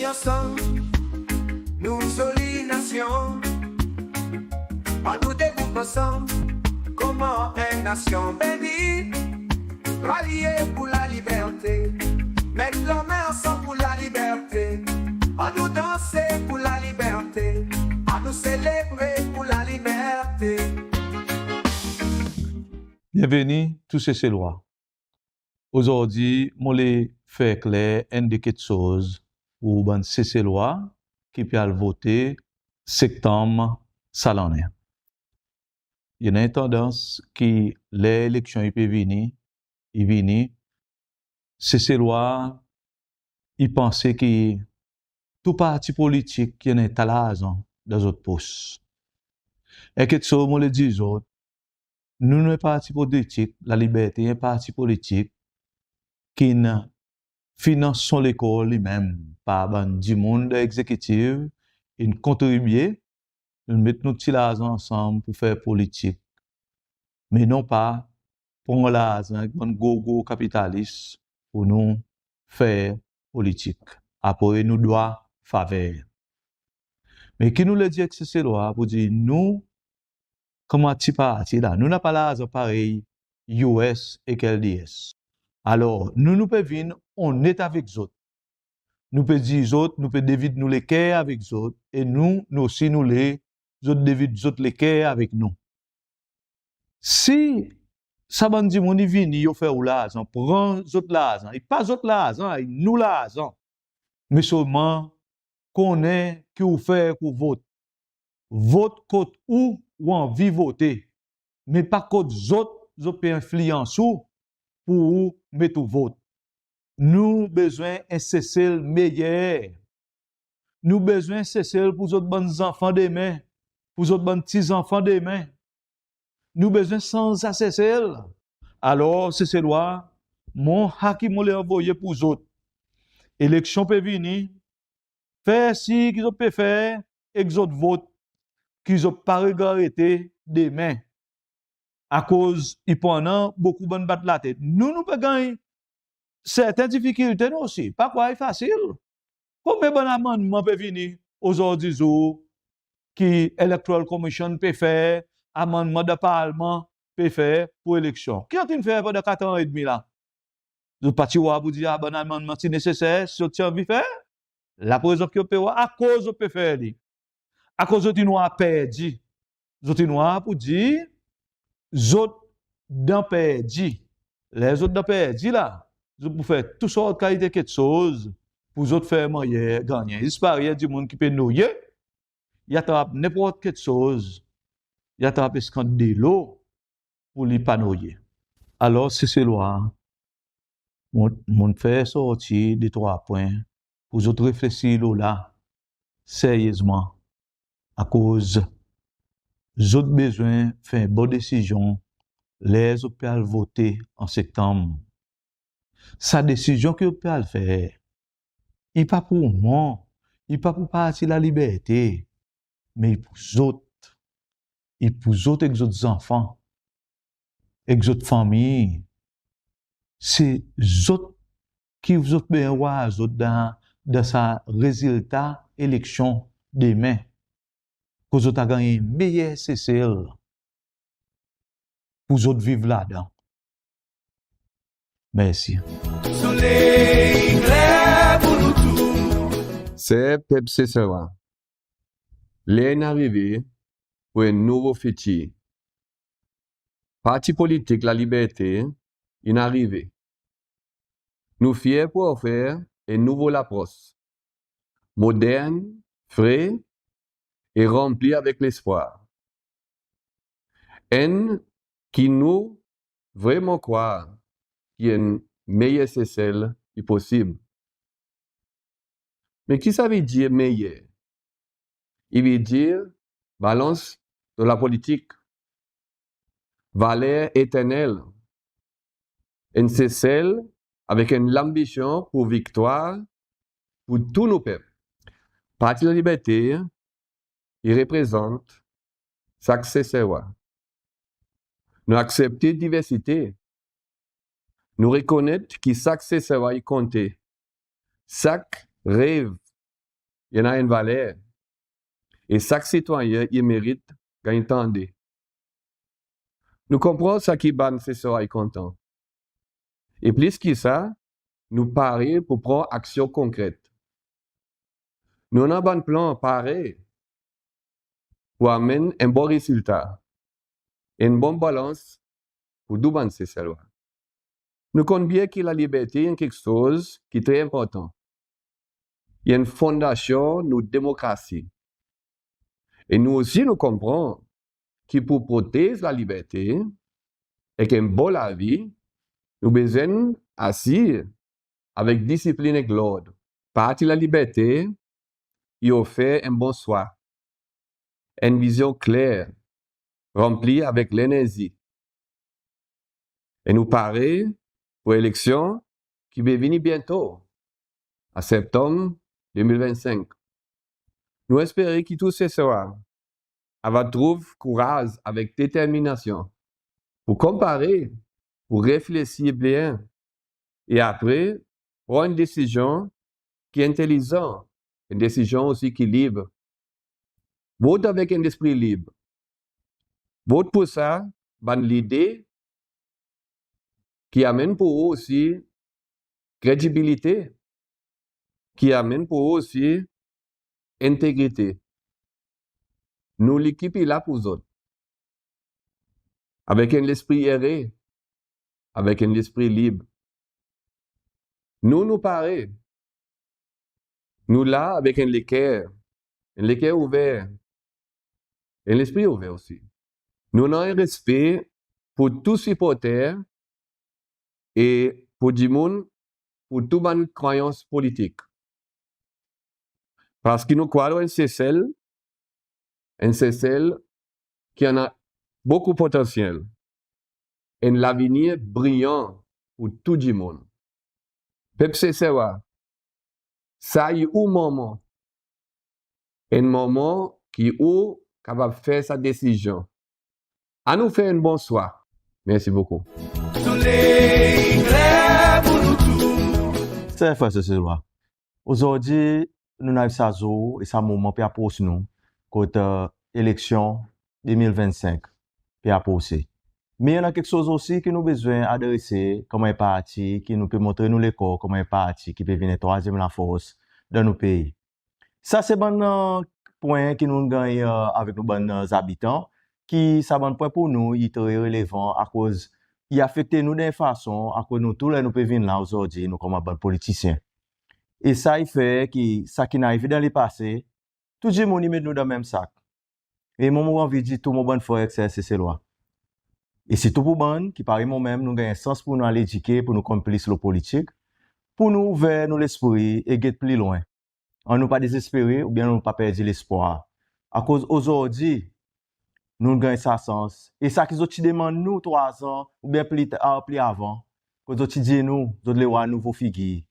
ensemble, nous jolie nation. On nous découpe ensemble, comment une nation bénie, ralliée pour la liberté, mettre la main ensemble pour la liberté. On nous danser pour la liberté, on nous célébrer pour la liberté. Bienvenue tous ces Célois. Aujourd'hui, je vais faire clair indiquer des choses pour ces Célois qui peuvent voter septembre ça l'année. Il y a une tendance qui l'élection peut venir, ces Célois, ils pensent que tout parti politique qui est à l'argent dans autres postes. Et que ça, moi le dis autres, nous, nous, parti politique, la liberté, un parti politique qui finance l'école lui-même par du monde exécutif, et contribuer, nous mettons nos petits l'argent ensemble pour faire politique. Mais non pas pour l'argent, un go capitaliste pour nous faire politique. Après, nous doit faveur. Mais qui nous le dit que c'est loi pour dire nous, comment tu parti là? Nous n'avons pas l'argent pareil, US et LDS. Alors, nous pouvons venir, on est avec eux autres. Nous pouvons dire aux autres, nous pouvons diviser nous les cœurs avec eux autres, et nous aussi, nous les autres diviser les cœurs avec nous. Si ça va dire, mon vient, il fait l'argent, prend autres l'argent, et pas autres l'argent, nous l'argent. Mais seulement, qu'on est, que vous faites pour vote. Vote contre ou envie voter. Mais pas contre autres, peut influencer pour mettre vote. Nous besoin un cessez meilleur. Nous besoin cessez pour autres bons enfants demain, pour autres bons petits enfants demain. Nous besoin sans cessez. Alors c'est loi, mon hakim mo le envoyer pour autres. Élection peut venir. Faire si qu'ils ont peut faire, et qu'ils ont vote, qu'ils ont pas regretté demain. À cause, ils pendant beaucoup de battre la tête. Nous pouvons gagner certaines difficultés aussi. Pas quoi est facile. Combien bon amendement peut venir aujourd'hui qui Electoral Commission peut faire, amendement de Parlement peut faire pour l'élection. Qui ont-ils fait pendant 4 ans et demi là? Le parti ou vous dire, bon amendement si nécessaire, si vous avez envie de faire, la présence que peut à cause de peut faire. À cause de nous a perdu. Nous a pour dire, autres dans perdu. Les autres dans perdu là. Vous pouvez faire toutes sortes de qualités quelque chose pour les autres faire moyen gagner. Il disparaît du monde qui peut nouiller. Il y a n'importe quelle chose. Il y a un scandale pour les panouiller. Alors, c'est loi. Mon fait sortir des 3 points pour les autres réfléchir là, sérieusement, à cause des autres besoins de faire une bonne décision, les autres peuvent voter en septembre. Sa décision que vous pouvez faire, il n'est pas pour moi, il n'est pas pour partir la liberté, mais pour les autres. Il pour les autres avec les autres enfants, avec les autres familles. C'est les autres qui vous ont bien voir dans sa résultat élection demain. Que vous avez gagné un meilleur CCL pour vous autres vivre là-dedans. Merci. Soleil clair pour nous tous. C'est Pepsi Sewa. L'année arrivée pour un nouveau futur. Parti politique La Liberté, une arrivée. Nous fiers pour offrir un nouveau approche, moderne, frais et rempli avec l'espoir. Un qui nous vraiment croire qu'il y a une meilleure celle qui possible. Mais qui ça veut dire meilleur? Il veut dire balance de la politique, valeur éternelle, une celle avec une ambition pour victoire pour tous nos peuples. Parti de la liberté, il représente chaque CCWA. Nous accepter diversité. Nous reconnaître que chaque CCWA est compté. Chaque rêve il y en a une valeur. Et chaque citoyen, il mérite qu'il entende. Nous comprenons ça qui ban c'est ça est content. Et plus que ça, nous parions pour prendre action concrète. Nous avons un plan pareil pour amener un bon résultat et une bonne balance pour tout ban c'est ça. Nous connaissons bien que la liberté est quelque chose qui est très important. Il y a une fondation de notre démocratie. Et nous aussi, nous comprenons que pour protéger la liberté et qu'un bon la vie, nous besoin assis avec discipline et l'ordre. Partir la liberté, il offre un bon soir, une vision claire, remplie avec l'énergie. Et nous paraît pour l'élection qui va venir bientôt, en septembre 2025. Nous espérons que tout ce soir, on va trouver courage avec détermination pour comparer, pour réfléchir bien et après prendre une décision qui est intelligente, une décision aussi qui est libre. Vote avec un esprit libre. Vote pour ça, bonne l'idée qui amène pour eux aussi crédibilité, qui amène pour eux aussi intégrité. Nous, l'équipe est là pour eux autres. Avec un esprit erré, avec un esprit libre. Nous paraît. Nous là avec un cœur ouvert, un esprit ouvert aussi. Nous avons un respect pour tous supporters et pour du monde, pour toute bonne croyance politique. Parce que nous croyons en celle qui en a beaucoup de potentiel, un l'avenir brillant pour tout le monde. Peuple CCA, ça y est un moment qui est capable de faire sa décision. À nous faire un bon soir. Merci beaucoup. C'est frère ce soir. Aujourd'hui, nous avons ça jour et ça moment pour approcher nous côté élection 2025 pour approcher. Mais il y a quelque chose aussi que nous avons besoin d'adresser comme un parti qui nous peut montrer nous l'école comme un parti qui peut venir troisième la force dans nos pays. Ça c'est bon point qui nous gagne avec nos bons habitants qui ça bon point pour nous il est très relevant à cause il affecte nous d'une façon à cause nous tous les nous peut venir là aujourd'hui nous comme bon politiciens. Et ça il fait que ça qui n'arrive dans le passé tout le monde met nous dans le même sac. Et moi envie de dire tout mon bon frère c'est loi. Et c'est tout pour bon qui paraît moi-même nous gagne sens pour nous aller éduquer pour nous complice le politique pour nous ouvrir nous l'esprit et get plus loin. On ne pas désespérer ou bien nous pas perdre l'espoir. À cause aujourd'hui, nous gagnons ça sens. Et ça qu'ils ont demandé nous 3 ans ou bien plus avant, qu'ils ont dit nous les rois nouveau figure.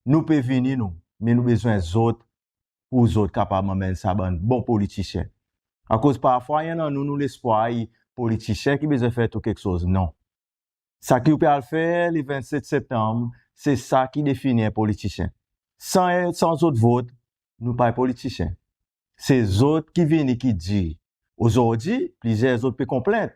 Nous pouvons venir nous, mais nous besoin d'autres pour les autres capables de mener ça bon politicien. À cause parfois il y en a nous l'espoir politicien qui besoin faire tout quelque chose. Non. Ça qui peut le faire le 27 septembre, c'est ça qui définit un politicien. Sans autres votes, nous pas politiciens. C'est autres qui viennent et qui disent. Aujourd'hui, plusieurs autres peuvent complaindre.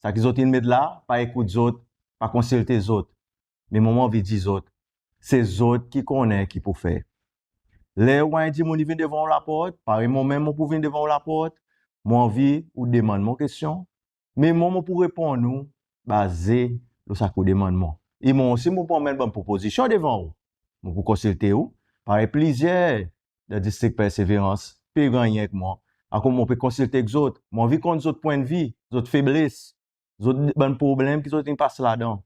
Ça qu'ils autres ils mettent là, pas écouter les autres, pas consulter les autres. Mais moment veut dire autres. C'est autres qui connaissent qui pour faire. Les ouin dit mon vient devant la porte, pareil moi-même pour venir devant la porte, moi envie ou demande mon question, mais moi pour répondre nous basé sur ça qu'on demande moi. Et moi aussi moi pour mettre bonne proposition devant vous. Moi pour consulter vous, pareil plusieurs de district persévérance peut gagner avec moi. Alors on peut consulter les autres, moi envie qu'on autres points de vie, autres faiblesses, autres bons problèmes qui sont passent là-dedans.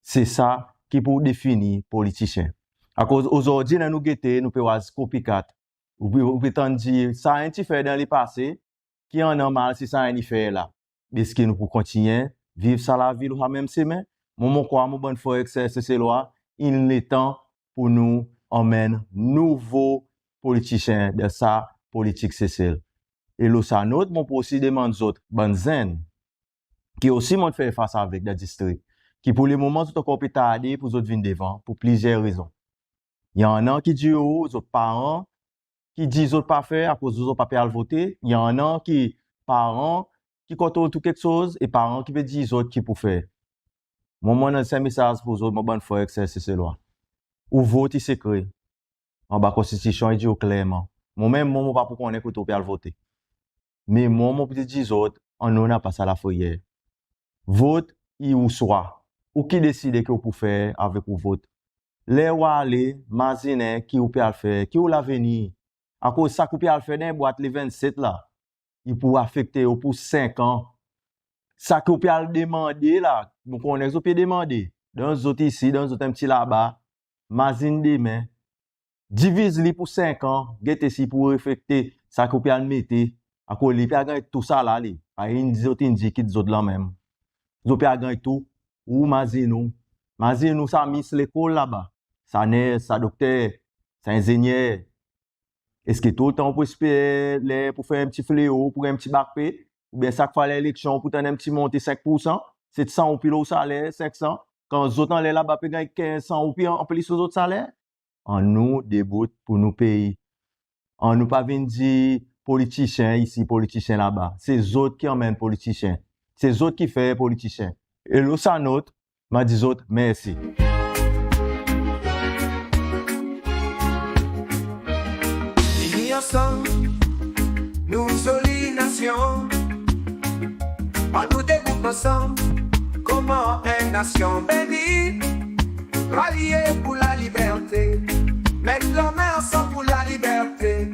C'est ça qui pour définir politicien. À cause aujourd'hui nous guetter nous peut avoir copycat ou peut dire ça un petit fait dans le passé qui en normal si ça un fait là. Est-ce que nous pour continuer vivre ça la vie ou même semaine mon quoi mon bonne foi c'est loi il est temps pour nous emmener nouveaux politiciens de sa politique c'est et le ça notre mon aussi demande autres bonnes zen qui aussi m'ont fait face avec des districts qui pour le moment tout encore peut tarder pour autres venir devant pour plusieurs raisons. Il y en a qui disent aux parents qui disent autres pas faire à cause des autres pas faire voter. Il y en a qui, parents, qui contrôlent tout quelque chose et parents qui veulent dire aux autres qui pour faire. Moi, dans ces messages pour vous autres, moi, bonne foi, c'est loi. Ou vote, c'est secret. En bas, constitution, il dit clairement. Moi-même, moi, pas pour qu'on ait que le voter. Mais moi, mon petit dis autres, on n'a pas ça la foyer. Vote, ou soit. Ou qui décide que vous pouvez faire avec vous vote. Les ou aller, mazine, qui vous peut faire, qui vous l'avenir. À cause de ça, vous pouvez faire dans boîte les 27 là. Il peut affecter pour 5 ans. Ça que vous pouvez demander là, vous connaissez, vous pouvez demander. Dans les autres ici, dans les autres un petit là-bas, mazine demain. Divise-les pour 5 ans, get ici pour affecter ça que vous pouvez mettre. À cause de gagner tout ça là, il y a des autres qui disent là même. Vous pouvez gagner tout, ou mazine, ça mis l'école là-bas. Ça n'est, ça docteur, ça ingénieur. Est-ce que tout le temps pour espérer, pour faire un petit fléau, pour un petit bac P, ou bien ça fait l'élection pour un petit monter 5%, 700 ou puis au salaire, 500. Quand les autres là là-bas, ils gagnent 1500 ou puis en plus les autres salaires. En nous, déboute pour nous payer. En nous pas venir dire politiciens ici, politiciens là-bas. C'est eux autres qui emmènent politiciens. C'est eux autres qui font politiciens. Et là, ça note, m'a dit autres, merci. Ensemble, nous jolie nation. Pas nous dégoûte ensemble, comment une nation bénie. Rallier pour la liberté, mettre la main ensemble pour la liberté.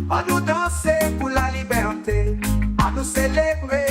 À nous danser pour la liberté, à nous célébrer.